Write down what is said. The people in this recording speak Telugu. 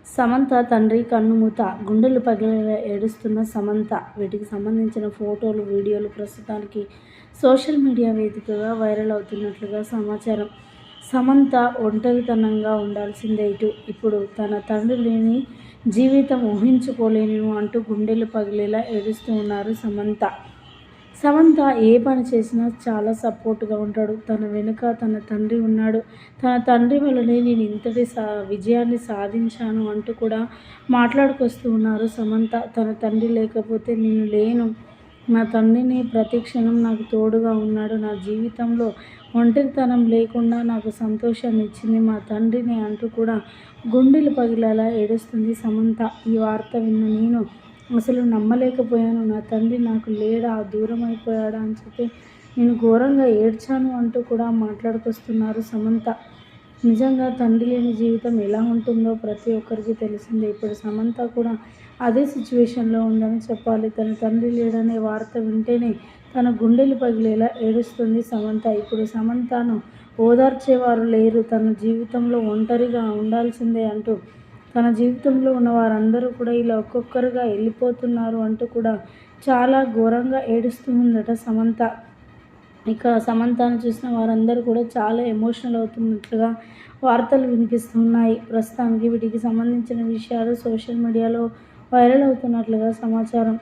సమంత తండ్రి కన్నుమూత, గుండెలు పగిలేలా ఏడుస్తున్న సమంత. వీటికి సంబంధించిన ఫోటోలు, వీడియోలు ప్రస్తుతానికి సోషల్ మీడియా వేదికగా వైరల్ అవుతున్నట్లుగా సమాచారం. సమంత ఒంటరితనంగా ఉండాల్సిందే ఇప్పుడు తన తండ్రి లేని జీవితం ఊహించుకోలేను అంటూ గుండెలు పగిలేలా ఏడుస్తూ ఉన్నారు సమంత. సమంత ఏ పని చేసినా చాలా సపోర్ట్గా ఉంటాడు. తన వెనుక తన తండ్రి ఉన్నాడు. తన తండ్రి వల్లనే నేను ఇంతటి విజయాన్ని సాధించాను అంటూ కూడా మాట్లాడుకొస్తూ ఉన్నారు సమంత. తన తండ్రి లేకపోతే నేను లేను, నా తండ్రిని ప్రతి క్షణం నాకు తోడుగా ఉన్నాడు, నా జీవితంలో ఒంటరితనం లేకుండా నాకు సంతోషాన్ని ఇచ్చింది మా తండ్రిని అంటూ కూడా గుండెలు పగిలేలా ఏడుస్తుంది సమంత. ఈ వార్త విన్న నేను అసలు నమ్మలేకపోయాను. నా తండ్రి నాకు లేడా, దూరం అయిపోయాడా అని చెప్పి నేను ఘోరంగా ఏడ్చాను అంటూ కూడా మాట్లాడుకొస్తున్నారు సమంత. నిజంగా తండ్రి లేని జీవితం ఎలా ఉంటుందో ప్రతి ఒక్కరికి తెలిసిందే. ఇప్పుడు సమంత కూడా అదే సిచ్యువేషన్లో ఉందని చెప్పాలి. తన తండ్రి లేడనే వార్త వింటేనే తన గుండెలు పగిలేలా ఏడుస్తుంది సమంత. ఇప్పుడు సమంతను ఓదార్చేవారు లేరు. తన జీవితంలో ఒంటరిగా ఉండాల్సిందే అంటూ తన జీవితంలో ఉన్న వారందరూ కూడా ఇలా ఒక్కొక్కరుగా వెళ్ళిపోతున్నారు అంటూ కూడా చాలా ఘోరంగా ఏడుస్తూ ఉందట సమంత. ఇక సమంతను చూసిన వారందరూ కూడా చాలా ఎమోషనల్ అవుతున్నట్లుగా వార్తలు వినిపిస్తున్నాయి. ప్రస్తుతానికి వీటికి సంబంధించిన విషయాలు సోషల్ మీడియాలో వైరల్ అవుతున్నట్లుగా సమాచారం.